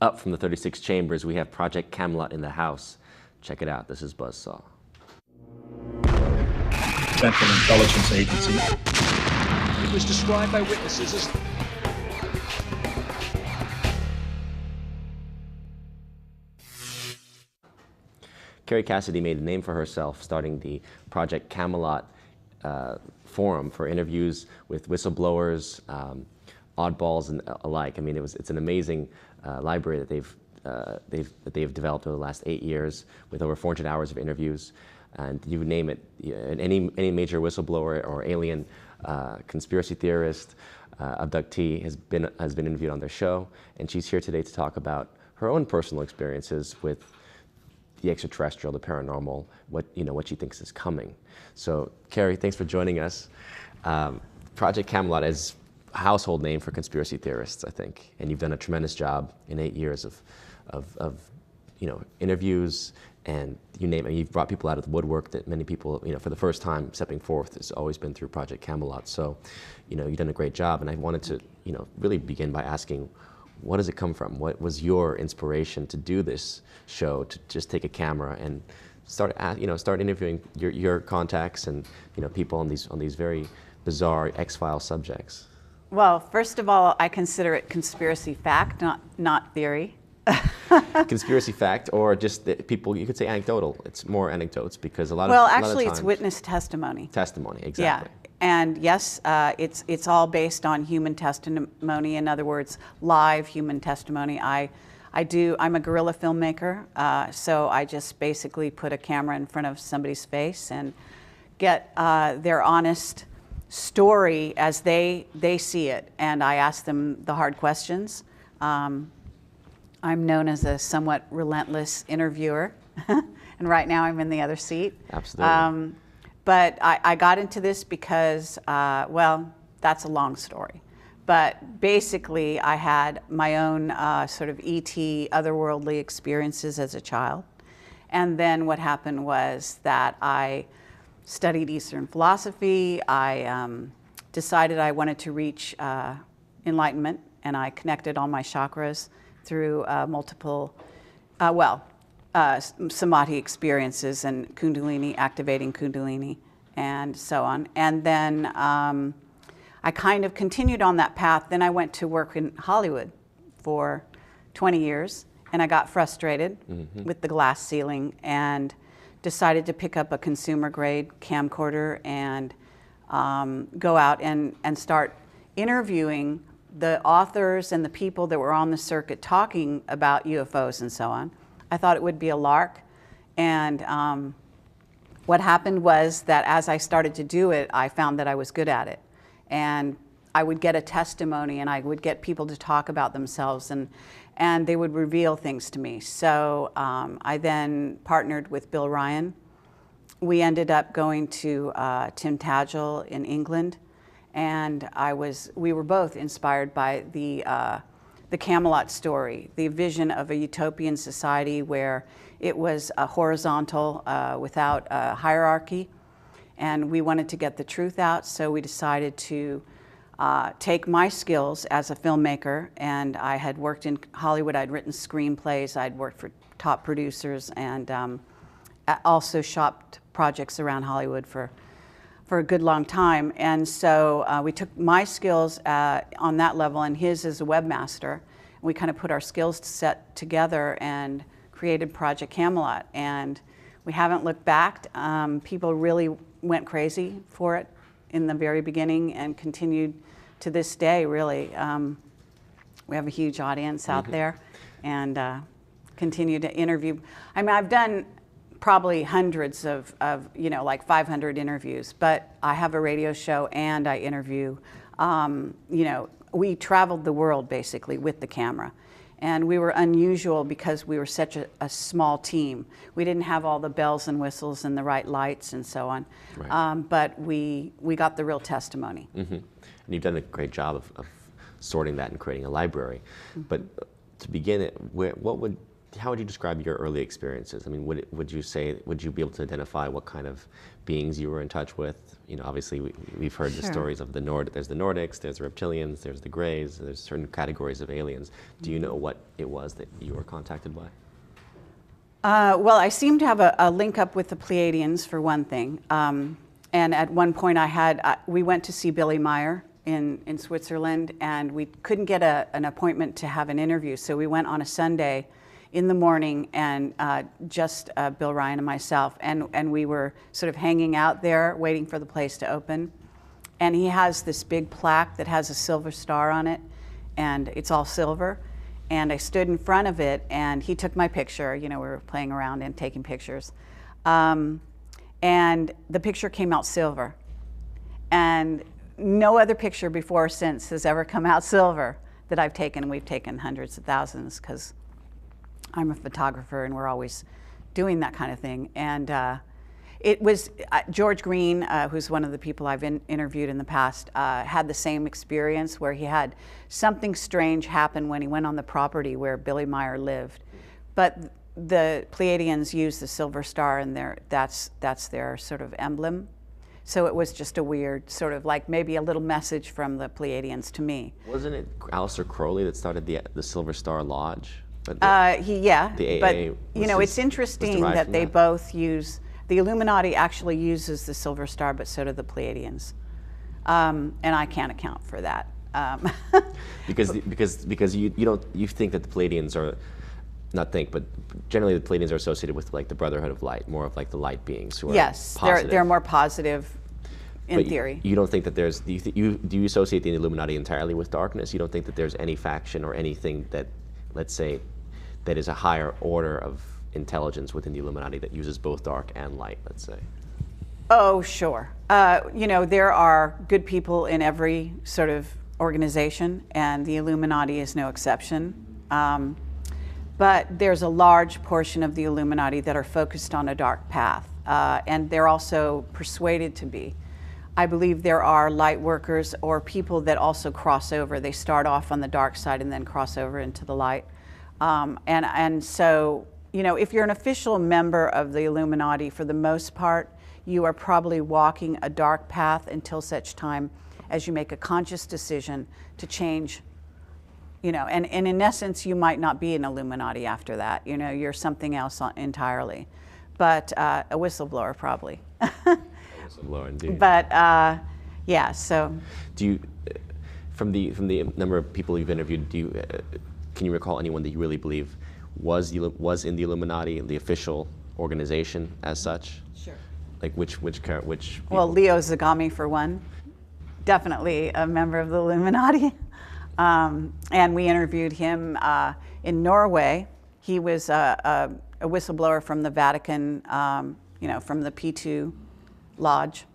up from the 36 chambers, we have Project Camelot in the house. Check it out. This is Buzzsaw. Central Intelligence Agency. It was described by witnesses as... Kerry Cassidy made a name for herself starting the Project Camelot forum for interviews with whistleblowers, oddballs, and alike. I mean, it's an amazing library that they've developed over the last 8 years with over 400 hours of interviews. And you name it, any major whistleblower or alien conspiracy theorist, abductee has been interviewed on their show, and she's here today to talk about her own personal experiences with the extraterrestrial, the paranormal, what she thinks is coming. So, Kerry, thanks for joining us. Project Camelot is a household name for conspiracy theorists, I think, and you've done a tremendous job in 8 years of interviews, and you name it. You've brought people out of the woodwork that many people, for the first time stepping forth, has always been through Project Camelot. So, you've done a great job, and I wanted to, really begin by asking, what does it come from? What was your inspiration to do this show, to just take a camera and start interviewing your contacts and people on these very bizarre X-File subjects? Well, first of all, I consider it conspiracy fact, not theory. Conspiracy fact, or just people, you could say anecdotal. It's more anecdotes because a lot Well, of actually, times, it's witness testimony. Testimony, exactly. Yeah, and yes, it's all based on human testimony. In other words, live human testimony. I'm a guerrilla filmmaker, so I just basically put a camera in front of somebody's face and get their honest story as they see it, and I ask them the hard questions. I'm known as a somewhat relentless interviewer, and right now I'm in the other seat. Absolutely. But I got into this because, well, that's a long story. But basically, I had my own sort of ET, otherworldly experiences as a child. And then what happened was that I studied Eastern philosophy. I decided I wanted to reach enlightenment, and I connected all my chakras through multiple, samadhi experiences and kundalini, activating kundalini, and so on. And then I kind of continued on that path. Then I went to work in Hollywood for 20 years, and I got frustrated with the glass ceiling and decided to pick up a consumer-grade camcorder and go out and start interviewing the authors and the people that were on the circuit talking about UFOs and so on. I thought it would be a lark, and what happened was that as I started to do it, I found that I was good at it. And I would get a testimony, and I would get people to talk about themselves, and they would reveal things to me. So I then partnered with Bill Ryan. We ended up going to Tim Tadgell in England, and we were both inspired by the Camelot story, the vision of a utopian society where it was a horizontal without a hierarchy. And we wanted to get the truth out, so we decided to take my skills as a filmmaker, and I had worked in Hollywood. I'd written screenplays, I'd worked for top producers, and also shopped projects around Hollywood for a good long time. And so we took my skills on that level and his as a webmaster, and we kind of put our skills set together and created Project Camelot. And we haven't looked back. People really went crazy for it in the very beginning and continued to this day, really. We have a huge audience out there, and continue to interview. I mean, I've done probably hundreds of like 500 interviews, but I have a radio show and I interview. We traveled the world basically with the camera. And we were unusual because we were such a small team. We didn't have all the bells and whistles and the right lights and so on. Right. But we got the real testimony. And you've done a great job of sorting that and creating a library. But to begin it, what would how would you describe your early experiences? I mean, would you be able to identify what kind of beings you were in touch with? You know, obviously we've heard the stories of there's the Nordics, there's the reptilians, there's the Greys, there's certain categories of aliens. Do you know what it was that you were contacted by? Well, I seem to have a link up with the Pleiadians for one thing. And at one point we went to see Billy Meyer in Switzerland, and we couldn't get an appointment to have an interview. So we went on a Sunday in the morning, and just Bill Ryan and myself, and we were sort of hanging out there waiting for the place to open. And he has this big plaque that has a silver star on it, and it's all silver. And I stood in front of it, and he took my picture. You know, we were playing around and taking pictures. And the picture came out silver. And no other picture before or since has ever come out silver that I've taken. We've taken hundreds of thousands because I'm a photographer and we're always doing that kind of thing. And it was George Green, who's one of the people I've interviewed in the past, had the same experience where he had something strange happen when he went on the property where Billy Meyer lived. But the Pleiadians use the silver star, and that's their sort of emblem. So it was just a weird sort of like maybe a little message from the Pleiadians to me. Wasn't it Aleister Crowley that started the Silver Star Lodge? The AA but you know, it's interesting that they both use, the Illuminati actually uses the silver star, but so do the Pleiadians, and I can't account for that. Because you think that the Pleiadians are, not think, but generally the Pleiadians are associated with like the Brotherhood of Light, more of like the light beings who are positive. They're more positive in theory. You don't think that there's, do you associate the Illuminati entirely with darkness? You don't think that there's any faction or anything that, let's say, that is a higher order of intelligence within the Illuminati that uses both dark and light, let's say? Oh, sure. You know, there are good people in every sort of organization, and the Illuminati is no exception. But there's a large portion of the Illuminati that are focused on a dark path, and they're also persuaded to be. I believe there are light workers or people that also cross over. They start off on the dark side and then cross over into the light. And so, you know, if you're an official member of the Illuminati, for the most part, you are probably walking a dark path until such time as you make a conscious decision to change. You know, and in essence, you might not be an Illuminati after that. You know, you're something else entirely. But a whistleblower, probably. Whistleblower, indeed. But, yeah, so. Do you, from the number of people you've interviewed, can you recall anyone that you really believe was in the Illuminati, the official organization as such? Sure. Like which people? Well, Leo Zagami, for one. Definitely a member of the Illuminati. And we interviewed him in Norway. He was a whistleblower from the Vatican, you know, from the P2 Lodge,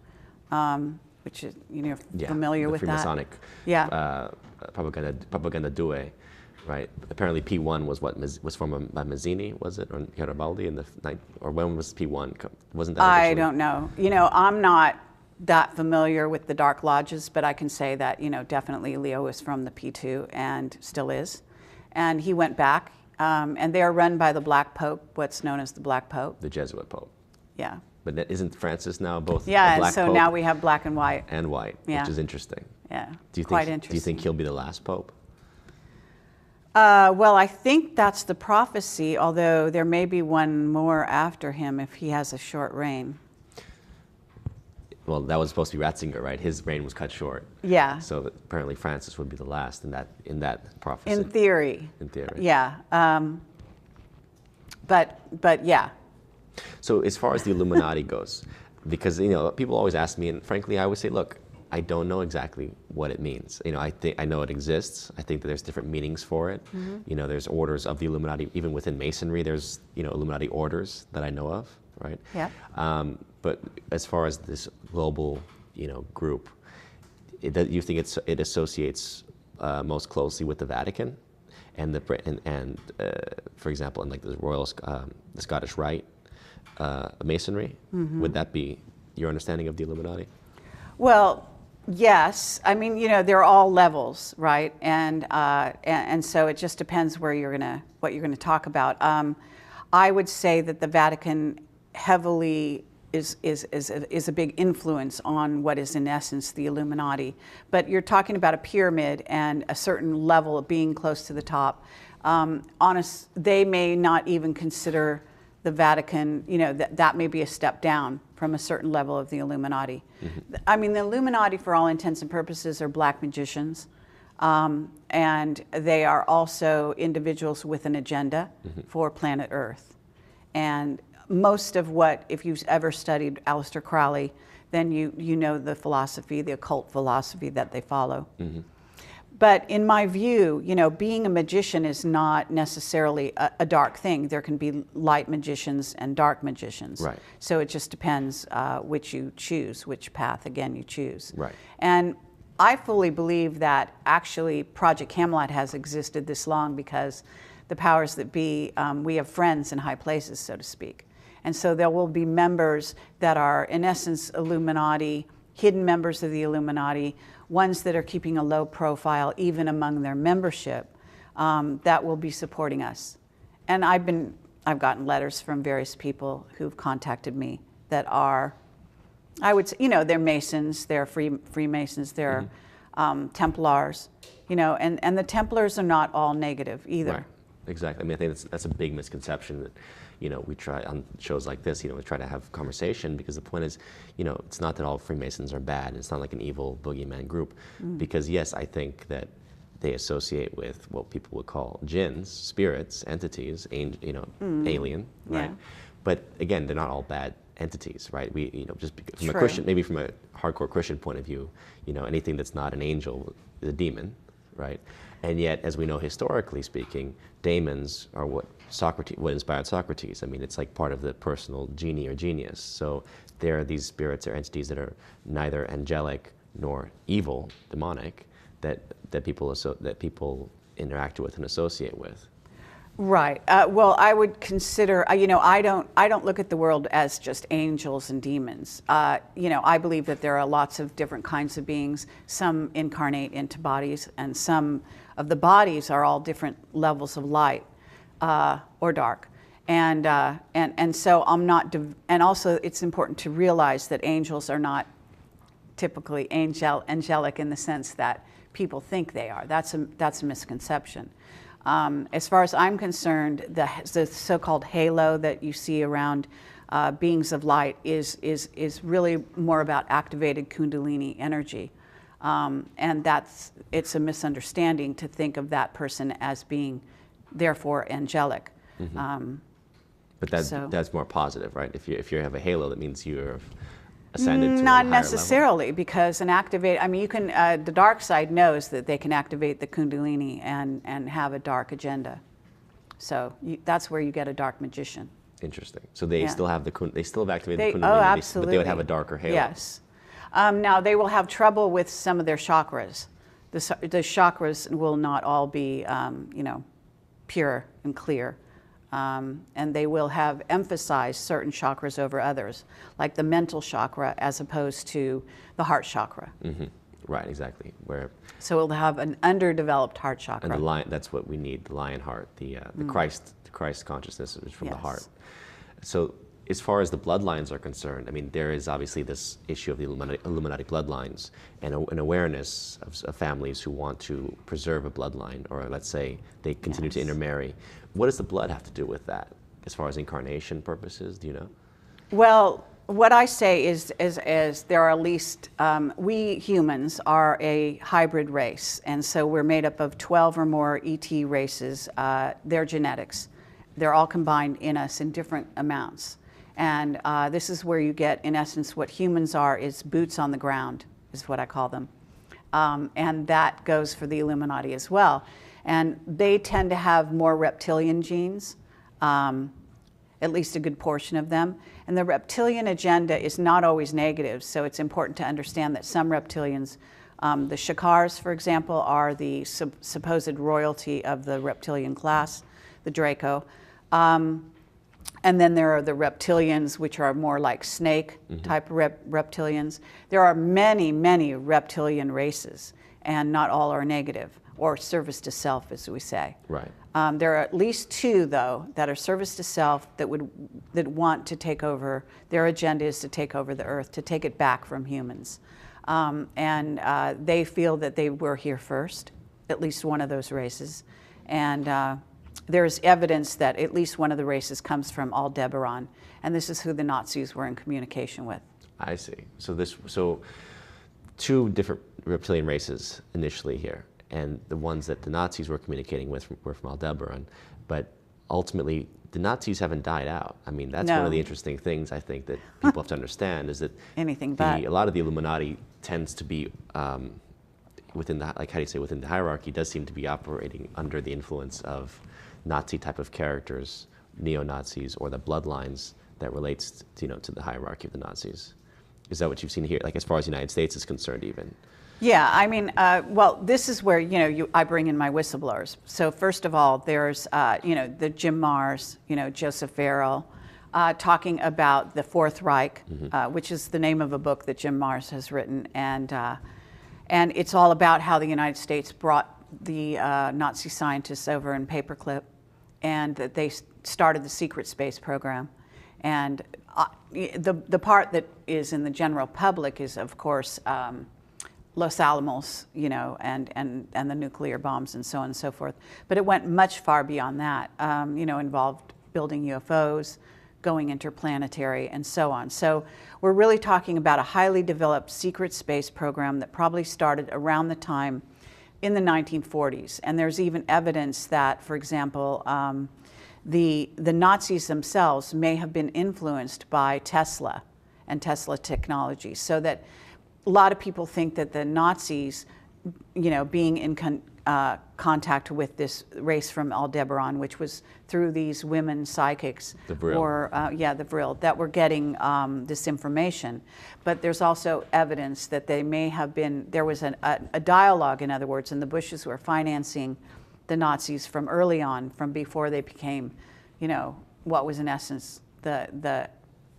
which is, you know, familiar with that. Freemasonic. Yeah. Propaganda Due, right? Apparently P1 was formed by Mazzini, was it, or Garibaldi in the night, or when was P1? Wasn't that? I don't know. You know, I'm not that familiar with the dark lodges, but I can say that, you know, definitely Leo is from the P2 and still is. And he went back, and they are run by the Black Pope, what's known as the Black Pope. The Jesuit Pope. Yeah. But isn't Francis now both yeah, a Black and so Pope now we have black and white. and white, Yeah. which is interesting. Yeah, Quite interesting. Do you think he'll be the last Pope? Well, I think that's the prophecy, although there may be one more after him if he has a short reign. Well, that was supposed to be Ratzinger, right? His reign was cut short. Yeah. So apparently Francis would be the last in that prophecy. In theory. In theory. Yeah. But yeah. So as far as the Illuminati goes, because, you know, people always ask me, and frankly, I always say, look, I don't know exactly what it means. You know, I know it exists. I think that there's different meanings for it. Mm-hmm. You know, there's orders of the Illuminati, even within Masonry, there's, you know, Illuminati orders that I know of, right? Yeah. But as far as this global, you know, group, you think it associates most closely with the Vatican, and for example, in like the Royal, the Scottish Rite, Masonry. Mm-hmm. Would that be your understanding of the Illuminati? Well, Yes, I mean, they're all levels, right? And so it just depends where what you're gonna talk about. I would say that the Vatican heavily is a big influence on what is in essence the Illuminati. But you're talking about a pyramid and a certain level of being close to the top. They may not even consider the Vatican, that may be a step down from a certain level of the Illuminati. Mm-hmm. I mean, the Illuminati, for all intents and purposes, are black magicians. And they are also individuals with an agenda mm-hmm. for planet Earth. And most of if you've ever studied Aleister Crowley, then you know the philosophy, the occult philosophy that they follow. Mm-hmm. But in my view, being a magician is not necessarily a dark thing. There can be light magicians and dark magicians. Right. So it just depends which you choose, which path, again, you choose. Right. And I fully believe that actually Project Camelot has existed this long because the powers that be, we have friends in high places, so to speak. And so there will be members that are, in essence, Illuminati, hidden members of the Illuminati, ones that are keeping a low profile even among their membership, that will be supporting us. And I've gotten letters from various people who've contacted me that are, I would say, they're Masons, they're Freemasons, they're mm-hmm. Templars, and the Templars are not all negative either. Right. Exactly. I mean, I think that's a big misconception that, we try on shows like this, we try to have conversation because the point is, it's not that all Freemasons are bad. It's not like an evil boogeyman group. Mm. Because yes, I think that they associate with what people would call jinns, spirits, entities, alien, right? Yeah. But again, they're not all bad entities, right? We, just from a Christian, maybe from a hardcore Christian point of view, anything that's not an angel is a demon, right? And yet, as we know historically speaking, daemons are what inspired Socrates. I mean, it's like part of the personal genie or genius. So there are these spirits or entities that are neither angelic nor evil, demonic, that people interact with and associate with. Right. Well, I would consider, I don't look at the world as just angels and demons. I believe that there are lots of different kinds of beings. Some incarnate into bodies, and some of the bodies are all different levels of light or dark. And so I'm not, and also it's important to realize that angels are not typically angelic in the sense that people think they are. That's a misconception. As far as I'm concerned, the so-called halo that you see around beings of light is really more about activated Kundalini energy. And it's a misunderstanding to think of that person as being, therefore, angelic. Mm-hmm. But that's more positive, right? If you have a halo, that means you're ascended to not a higher necessarily, level. Because you can, the dark side knows that they can activate the Kundalini and have a dark agenda. So that's where you get a dark magician. Interesting. So they still have they still have activated the Kundalini, oh, absolutely. But they would have a darker halo. Yes. Now they will have trouble with some of their chakras. The chakras will not all be, pure and clear. And they will have emphasized certain chakras over others, like the mental chakra as opposed to the heart chakra. Mm-hmm. Right, exactly. So we'll have an underdeveloped heart chakra. And the lion, that's what we need, the lion heart, the Christ consciousness is from the heart. So as far as the bloodlines are concerned, I mean, there is obviously this issue of the Illuminati bloodlines and an awareness of families who want to preserve a bloodline, or let's say they continue to intermarry. What does the blood have to do with that, as far as incarnation purposes? Do you know? Well, what I say is there are at least, we humans are a hybrid race, and so we're made up of 12 or more ET races. They're genetics. They're all combined in us in different amounts. And this is where you get, in essence, what humans are is boots on the ground, is what I call them. And that goes for the Illuminati as well. And they tend to have more reptilian genes, at least a good portion of them. And the reptilian agenda is not always negative, so it's important to understand that some reptilians, the Shakars, for example, are the supposed royalty of the reptilian class, the Draco. And then there are the reptilians, which are more like snake type reptilians. There are many, many reptilian races, and not all are negative, or service to self, as we say. Right. There are at least 2, though, that are service to self that want to take over. Their agenda is to take over the earth, to take it back from humans. And they feel that they were here first, at least one of those races. And there's evidence that at least one of the races comes from Aldebaran, and this is who the Nazis were in communication with. I see. So 2 different reptilian races initially here, and the ones that the Nazis were communicating with were from Aldebaran, but ultimately the Nazis haven't died out. I mean, that's one of the interesting things I think that people have to understand is that a lot of the Illuminati tends to be within the, like how do you say, within the hierarchy, does seem to be operating under the influence of Nazi type of characters, neo-Nazis, or the bloodlines that relates to, to the hierarchy of the Nazis. Is that what you've seen here, like as far as the United States is concerned even? Yeah, I mean, well, this is where, I bring in my whistleblowers. So first of all, there's, the Jim Mars, Joseph Farrell, talking about the Fourth Reich, which is the name of a book that Jim Mars has written. And it's all about how the United States brought the Nazi scientists over in paperclip, and that they started the secret space program. And the part that is in the general public is, of course, Los Alamos, and the nuclear bombs and so on and so forth. But it went much far beyond that, involved building UFOs, going interplanetary, and so on. So we're really talking about a highly developed secret space program that probably started around the time in the 1940s. And there's even evidence that, for example, the Nazis themselves may have been influenced by Tesla and Tesla technology, so that a lot of people think that the Nazis, being in contact with this race from Aldebaran, which was through these women psychics, the Vril, that were getting this information. But there's also evidence that they may have been, there was a dialogue, in other words, and the Bushes were financing the Nazis from early on, from before they became, what was in essence the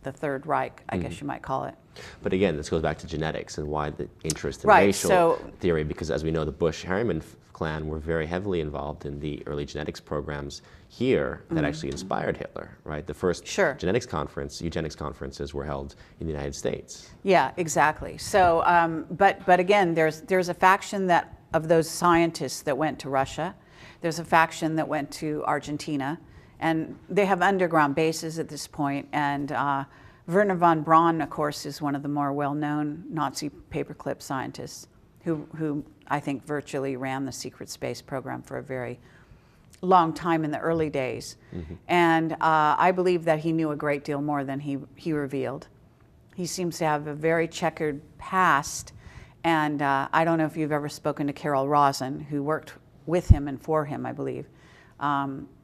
Third Reich, I guess you might call it. But again, this goes back to genetics and why the interest in Right, racial theory, because as we know, the Bush-Harriman clan were very heavily involved in the early genetics programs here that actually inspired Hitler, right? The first eugenics conferences were held in the United States. Yeah, exactly. So, but again, there's a faction of those scientists that went to Russia. There's a faction that went to Argentina, and they have underground bases at this point. And Werner von Braun, of course, is one of the more well-known Nazi paperclip scientists who I think virtually ran the secret space program for a very long time in the early days. And I believe that he knew a great deal more than he revealed. He seems to have a very checkered past. And I don't know if you've ever spoken to Carol Rosen, who worked with him and for him, I believe.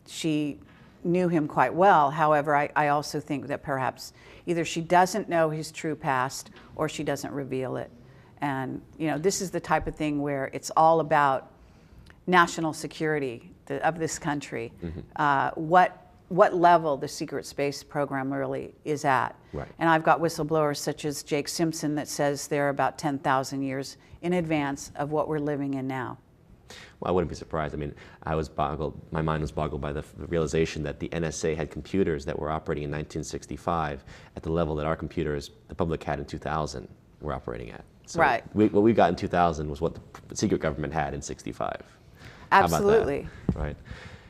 She knew him quite well. However, I also think that perhaps either she doesn't know his true past or she doesn't reveal it. And this is the type of thing where it's all about national security of this country, what level the secret space program really is at. Right. And I've got whistleblowers such as Jake Simpson that says they're about 10,000 years in advance of what we're living in now. Well, I wouldn't be surprised. I mean, my mind was boggled by the realization that the NSA had computers that were operating in 1965 at the level that our computers, the public had in 2000, were operating at. So right. What we got in 2000 was what the secret government had in 65. Absolutely. How about that? Right.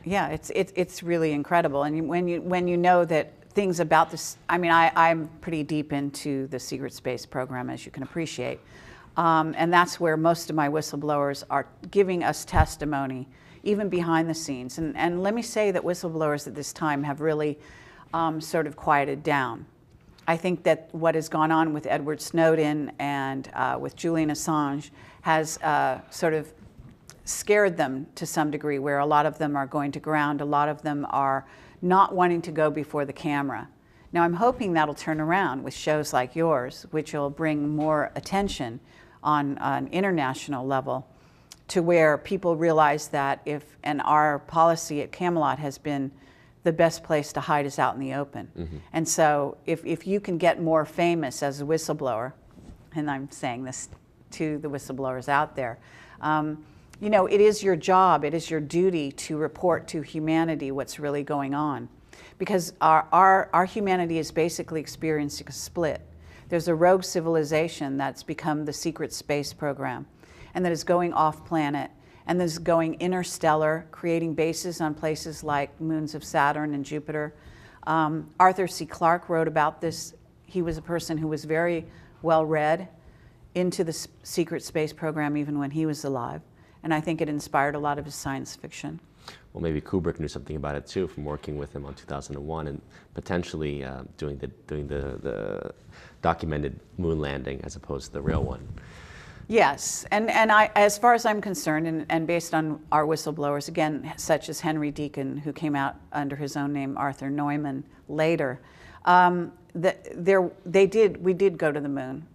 Yeah, it's really incredible. And when you know that things about this, I mean, I'm pretty deep into the secret space program, as you can appreciate. And that's where most of my whistleblowers are giving us testimony, even behind the scenes. And let me say that whistleblowers at this time have really sort of quieted down. I think that what has gone on with Edward Snowden and with Julian Assange has sort of scared them to some degree, where a lot of them are going to ground, a lot of them are not wanting to go before the camera. Now, I'm hoping that'll turn around with shows like yours, which will bring more attention on an international level, to where people realize that and our policy at Camelot has been the best place to hide is out in the open. And so if you can get more famous as a whistleblower, and I'm saying this to the whistleblowers out there, you know, it is your job, it is your duty to report to humanity what's really going on. Because our humanity is basically experiencing a split. There's a rogue civilization that's become the secret space program, and that is going off planet, and that is going interstellar, creating bases on places like moons of Saturn and Jupiter. Arthur C. Clarke wrote about this. He was a person who was very well read into the secret space program even when he was alive. And I think it inspired a lot of his science fiction. Well, maybe Kubrick knew something about it too from working with him on 2001 and potentially doing the documented moon landing as opposed to the real one. Yes, and I, as far as I'm concerned, and based on our whistleblowers, again, such as Henry Deacon, who came out under his own name, Arthur Neumann, later, we did go to the moon.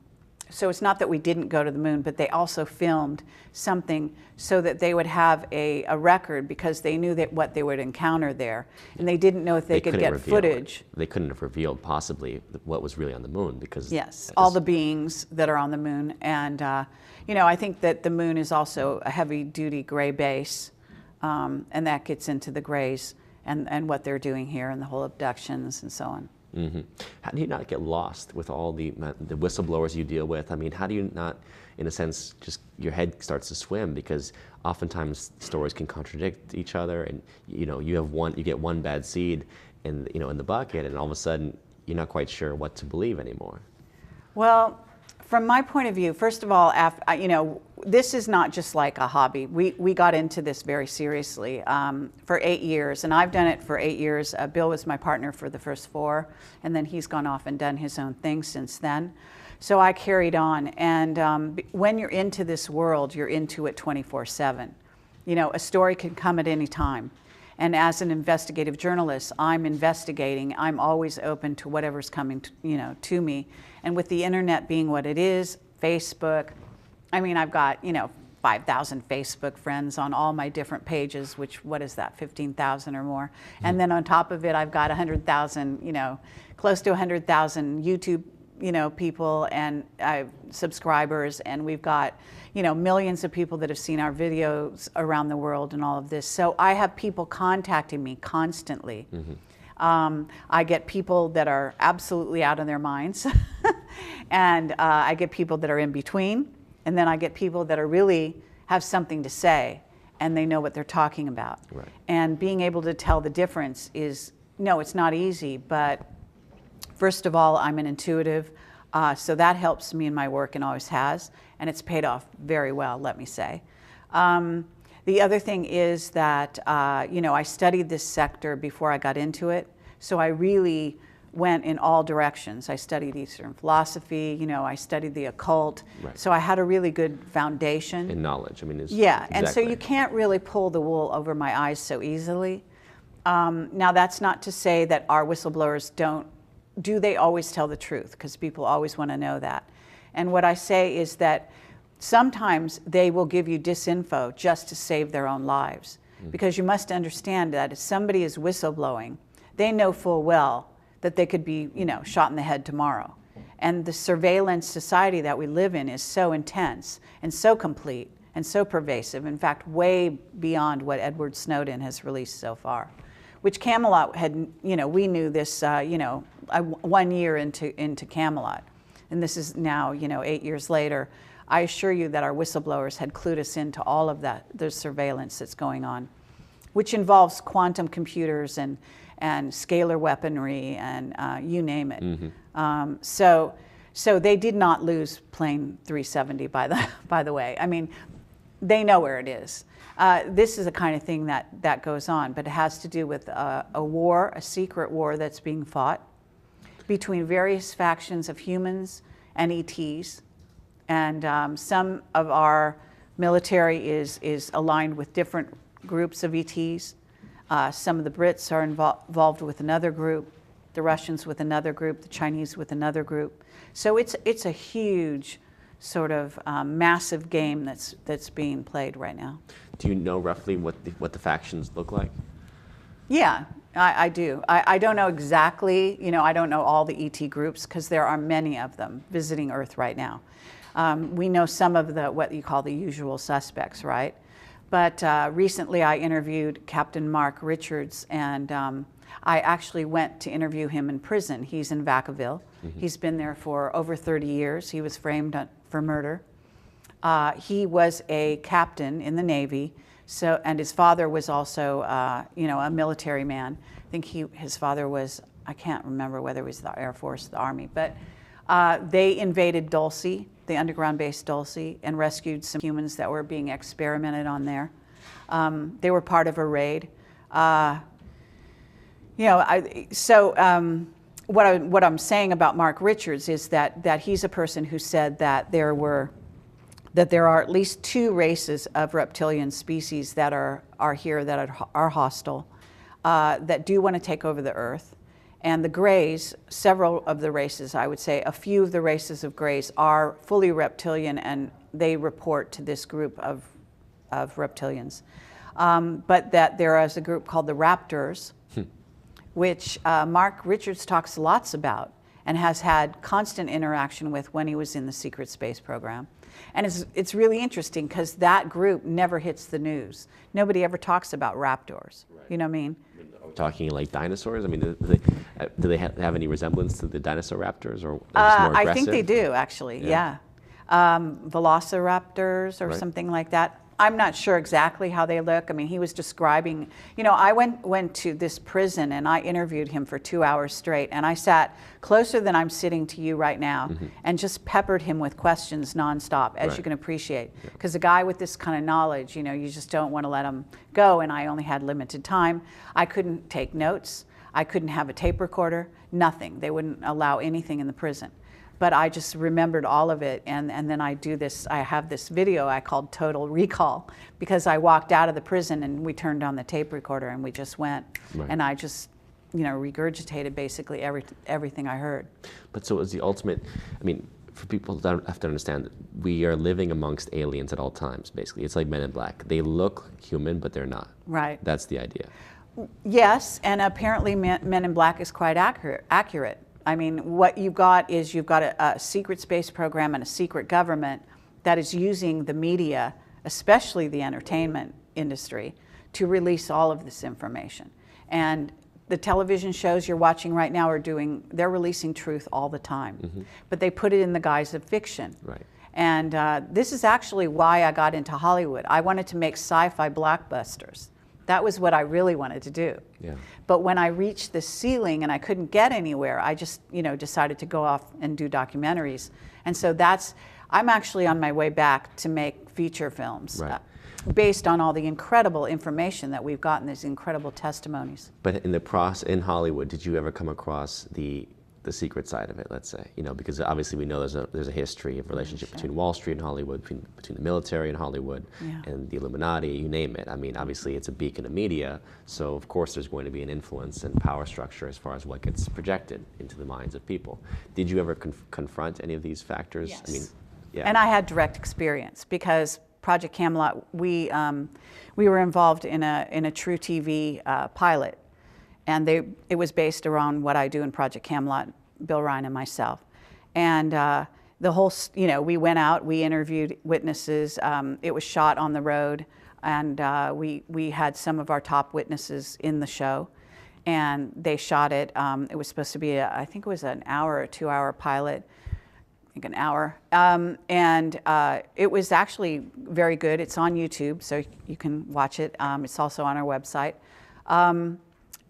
So it's not that we didn't go to the moon, but they also filmed something so that they would have a record, because they knew that what they would encounter there. And they didn't know if they could get footage. They couldn't have revealed possibly what was really on the moon, because... Yes, all the beings that are on the moon. And, you know, I think that the moon is also a heavy-duty gray base, and that gets into the grays and what they're doing here and the whole abductions and so on. How do you not get lost with all the whistleblowers you deal with? I mean, how do you not, in a sense, just your head starts to swim, because oftentimes stories can contradict each other, and you know, you get one bad seed in the bucket, and all of a sudden you're not quite sure what to believe anymore. Well, from my point of view, first of all, you know, this is not just like a hobby. We got into this very seriously for 8 years, and I've done it for 8 years. Bill was my partner for the first 4, and then he's gone off and done his own thing since then. So I carried on, and when you're into this world, you're into it 24/7. You know, a story can come at any time. And as an investigative journalist, I'm investigating. I'm always open to whatever's coming to me. And with the internet being what it is, Facebook, I mean, I've got, 5,000 Facebook friends on all my different pages, which, what is that, 15,000 or more? And then on top of it, I've got 100,000, close to 100,000 YouTube, people and subscribers, and we've got, millions of people that have seen our videos around the world and all of this. So I have people contacting me constantly. I get people that are absolutely out of their minds, and I get people that are in between, and then I get people that are really have something to say, and they know what they're talking about. Right. And being able to tell the difference is, no, it's not easy, but first of all, I'm an intuitive, so that helps me in my work and always has, and it's paid off very well, let me say. The other thing is that, I studied this sector before I got into it, so I really went in all directions. I studied Eastern philosophy, I studied the occult, Right. So I had a really good foundation. In knowledge, I mean, Yeah, and so exactly. you can't really pull the wool over my eyes so easily. Now, that's not to say that our whistleblowers do they always tell the truth? Because people always want to know that. And what I say is that sometimes they will give you disinfo just to save their own lives. Because you must understand that if somebody is whistleblowing, they know full well that they could be, shot in the head tomorrow. And the surveillance society that we live in is so intense and so complete and so pervasive, in fact, way beyond what Edward Snowden has released so far. Which Camelot had, we knew this, 1 year into Camelot. And this is now, 8 years later. I assure you that our whistleblowers had clued us into all of that, the surveillance that's going on, which involves quantum computers and scalar weaponry and you name it. So they did not lose plane 370, by the way. I mean, they know where it is. This is the kind of thing that goes on, but it has to do with a war, a secret war that's being fought between various factions of humans and ETs. And some of our military is aligned with different groups of ETs. Some of the Brits are involved with another group, the Russians with another group, the Chinese with another group. So it's a huge sort of massive game that's being played right now. Do you know roughly what the factions look like? Yeah, I do. I don't know exactly, I don't know all the ET groups because there are many of them visiting Earth right now. We know some of what you call the usual suspects, right? But recently I interviewed Captain Mark Richards, and I actually went to interview him in prison. He's in Vacaville. Mm-hmm. He's been there for over 30 years. He was framed for murder. He was a captain in the Navy, and his father was also, a military man. I think his father was, I can't remember whether it was the Air Force, the Army, but they invaded Dulce, the underground base Dulce, and rescued some humans that were being experimented on there. They were part of a raid. What I'm saying about Mark Richards is that he's a person who said that there are at least 2 races of reptilian species that are here that are hostile, that do want to take over the Earth. And the Greys, several of the races, I would say, a few of the races of Greys are fully reptilian, and they report to this group of reptilians. But that there is a group called the Raptors, which Mark Richards talks lots about and has had constant interaction with when he was in the secret space program. And it's really interesting because that group never hits the news. Nobody ever talks about raptors. Right. You know what I mean? Are we talking like dinosaurs? I mean, do they have any resemblance to the dinosaur raptors, or just more aggressive? I think they do, actually. Yeah. Velociraptors or something like that. I'm not sure exactly how they look. I mean, he was describing, I went to this prison and I interviewed him for 2 hours straight, and I sat closer than I'm sitting to you right now, mm-hmm. and just peppered him with questions nonstop, as you can appreciate. Because a guy with this kind of knowledge, you just don't want to let him go, and I only had limited time. I couldn't take notes. I couldn't have a tape recorder, nothing. They wouldn't allow anything in the prison. But I just remembered all of it, and then I have this video I called Total Recall, because I walked out of the prison and we turned on the tape recorder and we just went, and I just, regurgitated basically everything I heard. But so it was the ultimate, for people that have to understand, we are living amongst aliens at all times, basically. It's like Men in Black. They look human, but they're not. Right. That's the idea. Yes, and apparently Men in Black is quite accurate. I mean, what you've got a secret space program and a secret government that is using the media, especially the entertainment industry, to release all of this information. And the television shows you're watching right now they're releasing truth all the time, mm-hmm. but they put it in the guise of fiction. Right. And this is actually why I got into Hollywood. I wanted to make sci-fi blockbusters. That was what I really wanted to do. Yeah. But when I reached the ceiling and I couldn't get anywhere, I just, decided to go off and do documentaries. And so I'm actually on my way back to make feature films, based on all the incredible information that we've gotten, these incredible testimonies. But in Hollywood, did you ever come across the secret side of it, let's say, because obviously we know there's a history of relationship between Wall Street and Hollywood, between the military and Hollywood, and the Illuminati, you name it. I mean, obviously it's a beacon of media, so of course there's going to be an influence and power structure as far as what gets projected into the minds of people. Did you ever confront any of these factors? Yes. And I had direct experience, because Project Camelot, we were involved in a True TV pilot. And it was based around what I do in Project Camelot, Bill Ryan and myself. And the whole, we went out, we interviewed witnesses. It was shot on the road, and we had some of our top witnesses in the show, and they shot it. It was supposed to be, I think it was an hour or 2 hour pilot, I think an hour. And it was actually very good. It's on YouTube, so you can watch it. It's also on our website.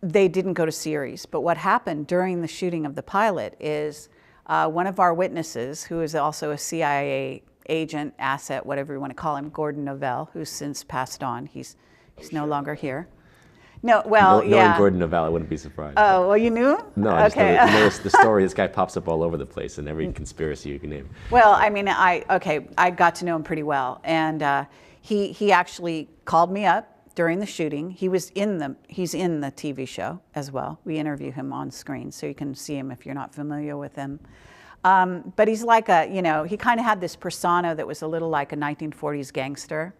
They didn't go to series, but what happened during the shooting of the pilot is one of our witnesses, who is also a CIA agent, asset, whatever you want to call him, Gordon Novell, who's since passed on. He's no longer here. No, well, knowing Gordon Novell, I wouldn't be surprised. Oh, well, you knew him? No, I just know the story. This guy pops up all over the place in every conspiracy you can name. Well, I mean, I got to know him pretty well, and he actually called me up during the shooting. He's in the TV show as well. We interview him on screen, so you can see him if you're not familiar with him. But he's like he kind of had this persona that was a little like a 1940s gangster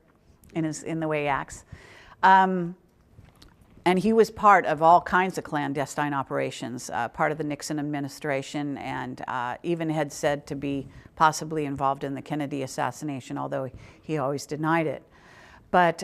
in the way he acts. And he was part of all kinds of clandestine operations, part of the Nixon administration, and even had said to be possibly involved in the Kennedy assassination, although he always denied it. But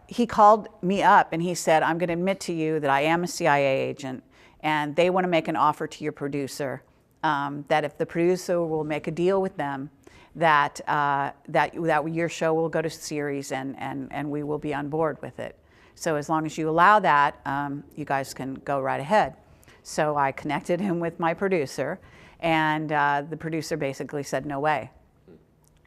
he called me up and he said, I'm going to admit to you that I am a CIA agent, and they want to make an offer to your producer, that if the producer will make a deal with them, that your show will go to series and we will be on board with it. So as long as you allow that, you guys can go right ahead. So I connected him with my producer, and the producer basically said, no way.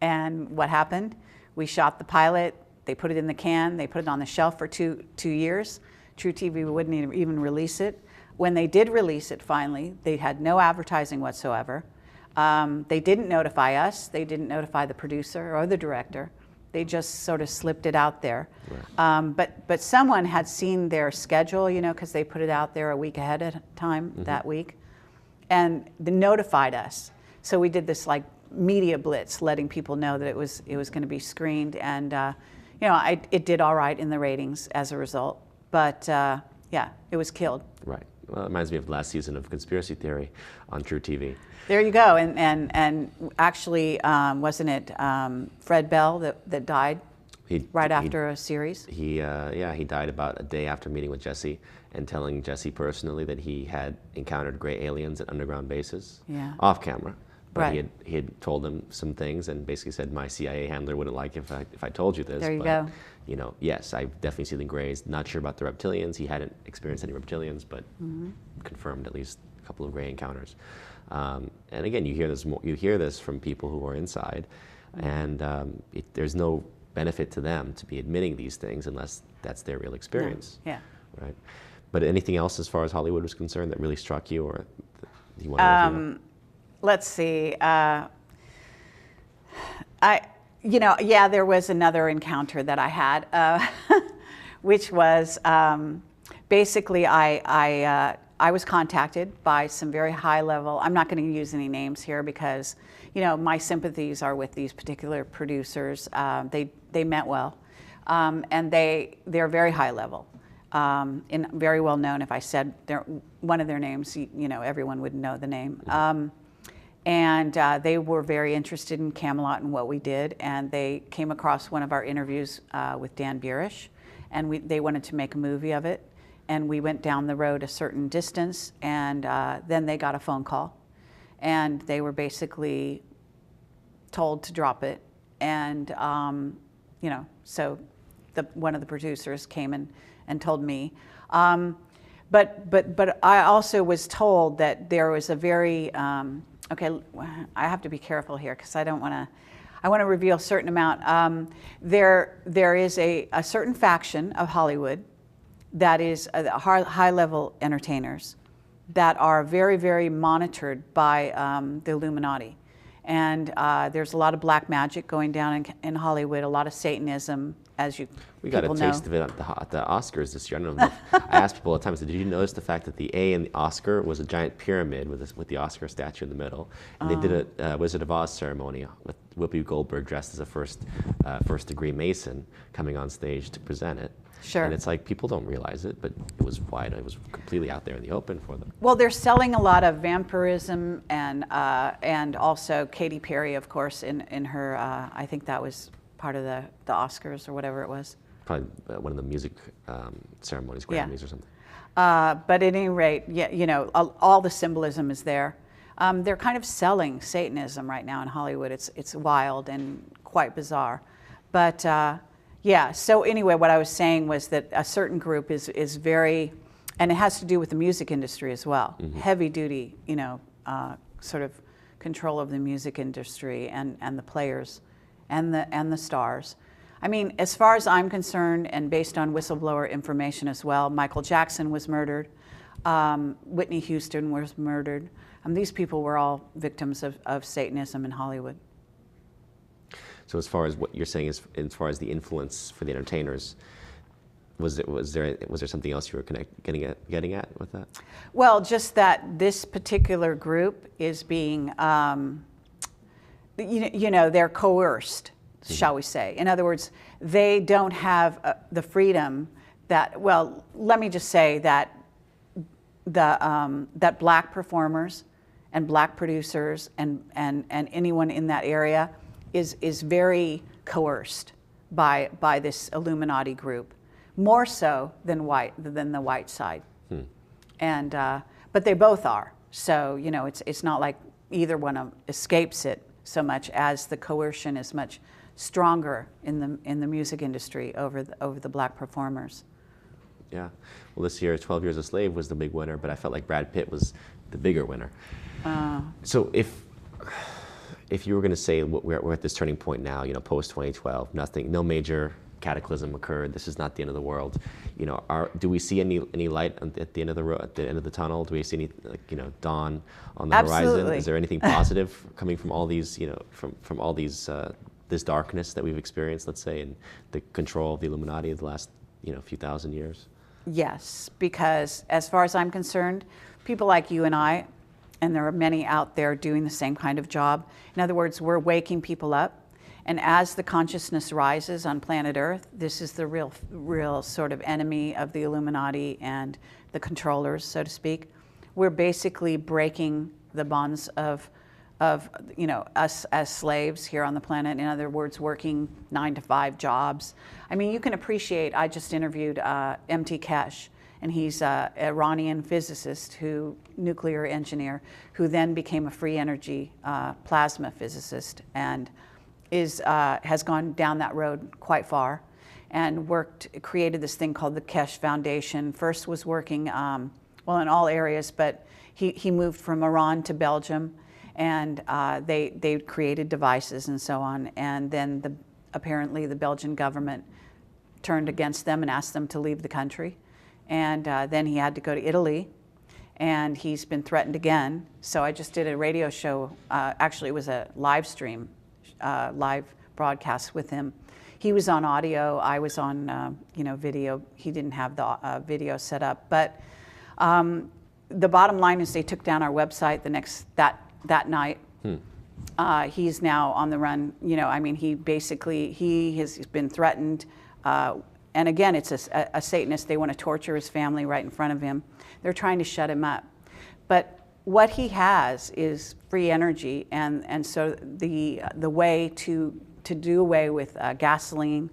And what happened? We shot the pilot, they put it in the can, they put it on the shelf for two years. True TV wouldn't even release it. When they did release it finally, they had no advertising whatsoever. They didn't notify us, they didn't notify the producer or the director. They just sort of slipped it out there. Right. But someone had seen their schedule, you know, because they put it out there a week ahead of time that week, and they notified us. So we did this like media blitz, letting people know that it was going to be screened, and you know, it did all right in the ratings as a result. But yeah, it was killed. Right. Well, it reminds me of the last season of Conspiracy Theory on True TV. There you go. And actually, wasn't it Fred Bell that died right after a series? He died about a day after meeting with Jesse and telling Jesse personally that he had encountered gray aliens at underground bases, off camera. But right. he had told them some things and basically said, my CIA handler wouldn't like if I told you this. There you but, go. You know, yes, I've definitely seen the grays. Not sure about the reptilians. He hadn't experienced any reptilians, but confirmed at least a couple of gray encounters. And again, you hear this from people who are inside, and there's no benefit to them to be admitting these things unless that's their real experience. No. Yeah. Right. But anything else as far as Hollywood was concerned that really struck you, or you want to review? Let's see. There was another encounter that I had, which was basically I was contacted by some very high level. I'm not going to use any names here because, you know, my sympathies are with these particular producers. They meant well, and they're very high level. And very well known. If I said one of their names, you know, everyone would know the name. And they were very interested in Camelot and what we did, and they came across one of our interviews with Dan Burish, and they wanted to make a movie of it. And we went down the road a certain distance, and then they got a phone call, and they were basically told to drop it. And you know, so one of the producers came and told me. But I also was told that there was a very okay, I have to be careful here because I want to reveal a certain amount. There is a certain faction of Hollywood that is high-level entertainers that are very, very monitored by the Illuminati. And there's a lot of black magic going down in Hollywood, a lot of Satanism, as we got a taste of it at the Oscars this year. I don't know if I asked people all the time, so did you notice the fact that the A in the Oscar was a giant pyramid with the Oscar statue in the middle? And they did a Wizard of Oz ceremony with Whoopi Goldberg dressed as a first-degree Mason coming on stage to present it. Sure. And it's like people don't realize it, but it was wide. It was completely out there in the open for them. Well, they're selling a lot of vampirism and also Katy Perry, of course, in her. I think that was part of the Oscars or whatever it was. Probably one of the music ceremonies, Grammys or something. But at any rate, yeah, you know, all the symbolism is there. They're kind of selling Satanism right now in Hollywood. It's wild and quite bizarre, but. Yeah, so anyway, what I was saying was that a certain group is very, and it has to do with the music industry as well, heavy duty, you know, sort of control of the music industry and the players and the stars. I mean, as far as I'm concerned, and based on whistleblower information as well, Michael Jackson was murdered, Whitney Houston was murdered. These people were all victims of Satanism in Hollywood. So as far as what you're saying is, as far as the influence for the entertainers, was there something else you were getting at with that? Well, just that this particular group is being, you know, they're coerced, shall we say. In other words, they don't have the freedom that, well, let me just say that that black performers and black producers and anyone in that area is very coerced by this Illuminati group, more so than the white side. And but they both are. So you know, it's not like either one escapes it so much as the coercion is much stronger in the music industry over the black performers. Yeah. Well, this year, 12 Years a Slave was the big winner, but I felt like Brad Pitt was the bigger winner. So if you were going to say we're at this turning point now, you know, post 2012, no major cataclysm occurred. This is not the end of the world. You know, do we see any light at the end of the road, at the end of the tunnel? Do we see any, like, you know, dawn on the Absolutely. horizon? Is there anything positive coming from all these, you know, from all these this darkness that we've experienced, let's say, in the control of the Illuminati of the last, you know, few thousand years? Yes, because as far as I'm concerned, people like you and I, and there are many out there doing the same kind of job. In other words, we're waking people up. And as the consciousness rises on planet Earth, this is the real sort of enemy of the Illuminati and the controllers, so to speak. We're basically breaking the bonds of you know, us as slaves here on the planet. In other words, working 9-to-5 jobs. I mean, you can appreciate, I just interviewed M.T. Kesh, and he's an Iranian physicist, nuclear engineer, who then became a free energy plasma physicist, and has gone down that road quite far, and created this thing called the Kesh Foundation. First was working, well, in all areas, but he moved from Iran to Belgium, and they created devices and so on. And then apparently the Belgian government turned against them and asked them to leave the country. And then he had to go to Italy, and he's been threatened again. So I just did a radio show. Actually, it was a live stream, live broadcast with him. He was on audio. I was on you know, video. He didn't have the video set up. But the bottom line is they took down our website that night. He's now on the run. You know, I mean, he has been threatened. And again, it's a Satanist. They want to torture his family right in front of him. They're trying to shut him up. But what he has is free energy, and so the way to do away with gasoline,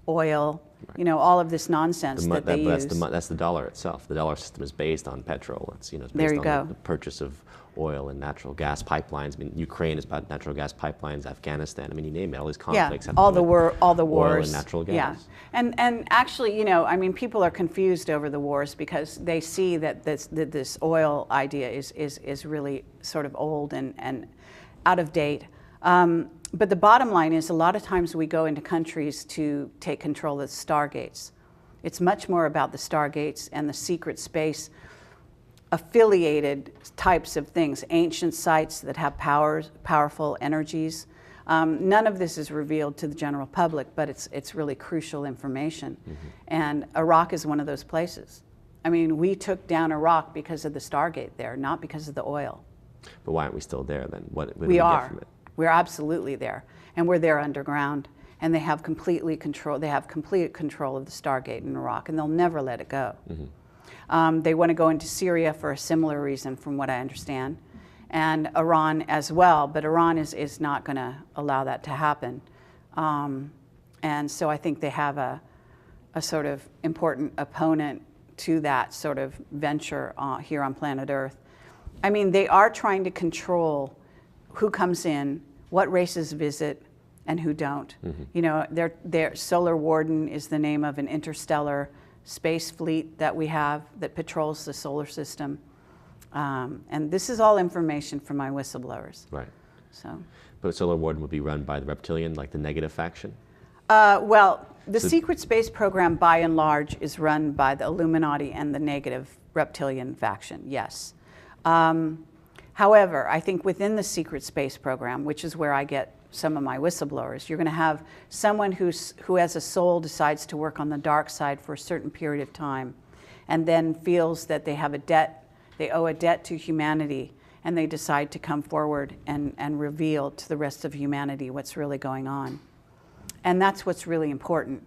oil, you know, all of this nonsense that they use. That's the dollar itself. The dollar system is based on petrol. It's, you know, it's There based you on go. the purchase of oil and natural gas pipelines. I mean, Ukraine is about natural gas pipelines. Afghanistan. I mean, you name it. All these conflicts. Yeah, have all to the do with all the oil wars. and natural gas. Yeah, and actually, you know, I mean, people are confused over the wars because they see that this oil idea is really sort of old and out of date. But the bottom line is, a lot of times we go into countries to take control of the stargates. It's much more about the stargates and the secret space affiliated types of things, ancient sites that have powerful energies. None of this is revealed to the general public, but it's really crucial information. And Iraq is one of those places. I mean, we took down Iraq because of the Stargate there, not because of the oil. But why aren't we still there then? What do We get are. from it? We're absolutely there, and we're there underground. And they have complete control of the Stargate in Iraq, and they'll never let it go. They want to go into Syria for a similar reason, from what I understand, and Iran as well. But Iran is not going to allow that to happen. And so I think they have a sort of important opponent to that sort of venture here on planet Earth. I mean, they are trying to control who comes in, what races visit, and who don't. You know, their Solar Warden is the name of an interstellar space fleet that we have that patrols the solar system. And this is all information from my whistleblowers. Right. So. But Solar Warden would be run by the reptilian, like the negative faction? Well, the secret space program, by and large, is run by the Illuminati and the negative reptilian faction, yes. However, I think within the secret space program, which is where I get some of my whistleblowers, you're going to have someone who has a soul, decides to work on the dark side for a certain period of time, and then feels that they have a debt, they owe a debt to humanity, and they decide to come forward and reveal to the rest of humanity what's really going on. And that's what's really important,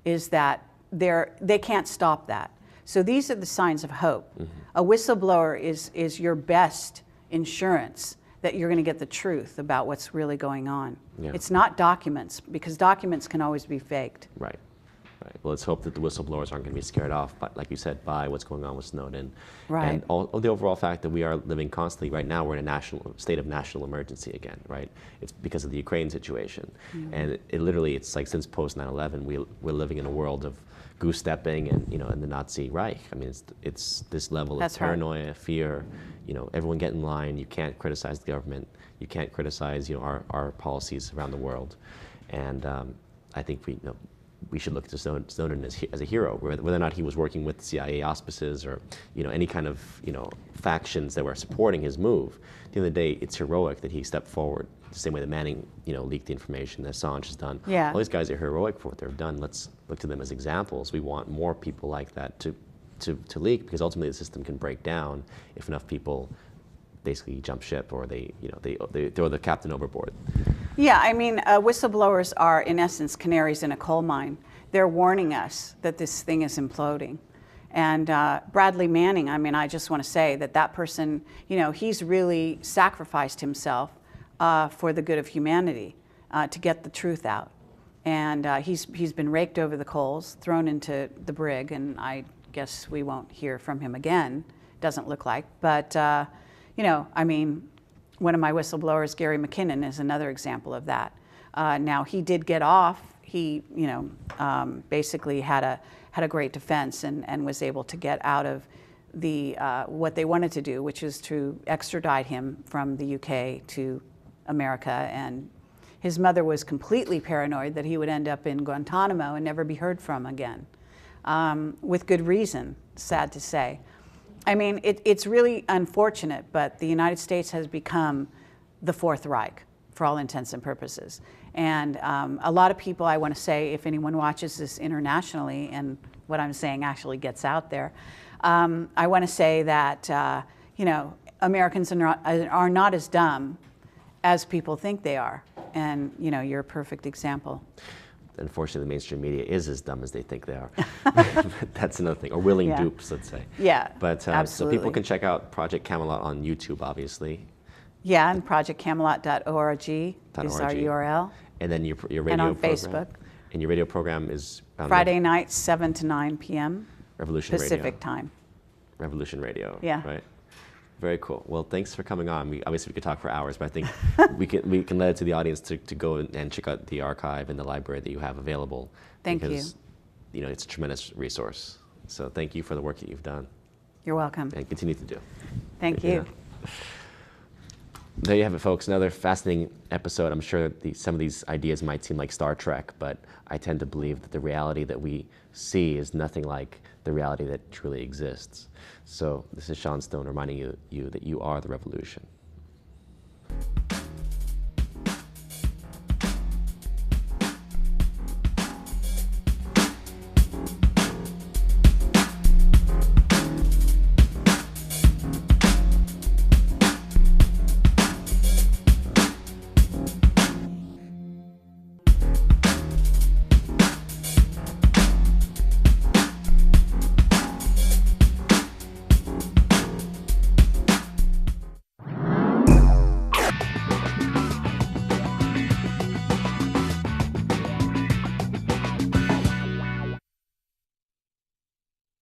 is that they can't stop that. So these are the signs of hope. A whistleblower is your best insurance that you're going to get the truth about what's really going on. Yeah. It's not documents, because documents can always be faked. Right. Right. Well, let's hope that the whistleblowers aren't going to be scared off, but like you said, by what's going on with Snowden. Right. And the overall fact that we are living constantly, right now we're in a state of national emergency again, right? It's because of the Ukraine situation. And it literally, it's like since post 9/11, we're living in a world of goose stepping and, and the Nazi Reich. I mean, it's this level That's of paranoia, fear, everyone get in line. You can't criticize the government. You can't criticize, our policies around the world. And I think we should look to Snowden as a hero, whether or not he was working with CIA auspices or any kind of factions that were supporting his move. At the end of the day, it's heroic that he stepped forward. The same way that Manning leaked the information, that Assange has done. Yeah. All these guys are heroic for what they've done. Let's look to them as examples. We want more people like that to leak, because ultimately the system can break down if enough people basically jump ship, or they throw the captain overboard. Yeah, I mean, whistleblowers are, in essence, canaries in a coal mine. They're warning us that this thing is imploding. And Bradley Manning, I mean, I just want to say that person, he's really sacrificed himself for the good of humanity, to get the truth out. And he's been raked over the coals, thrown into the brig, and I guess we won't hear from him again, doesn't look like. But, I mean, one of my whistleblowers, Gary McKinnon, is another example of that. Now, he did get off. He, basically had a great defense and was able to get out of the what they wanted to do, which is to extradite him from the UK to America. And his mother was completely paranoid that he would end up in Guantanamo and never be heard from again, with good reason, sad to say. I mean, it's really unfortunate, but the United States has become the Fourth Reich for all intents and purposes. And a lot of people, I want to say, if anyone watches this internationally and what I'm saying actually gets out there, I want to say that, Americans are not as dumb as people think they are. And, you're a perfect example. Unfortunately, the mainstream media is as dumb as they think they are. That's another thing, or willing dupes, let's say. Yeah, but absolutely. So people can check out Project Camelot on YouTube, obviously. Yeah, and projectcamelot.org is our URL. And then your radio and on program. Facebook. And your radio program is on Friday nights, 7 to 9 p.m. Revolution Pacific Radio. time. Revolution Radio. Yeah. Right. Very cool. Well, thanks for coming on. Obviously, we could talk for hours, but I think we can let it to the audience to go and check out the archive and the library that you have available. Thank you. Because, it's a tremendous resource. So thank you for the work that you've done. You're welcome. And continue to do. Thank you. There you have it, folks. Another fascinating episode. I'm sure some of these ideas might seem like Star Trek, but I tend to believe that the reality that we see is nothing like the reality that truly exists. So this is Sean Stone reminding you that you are the revolution.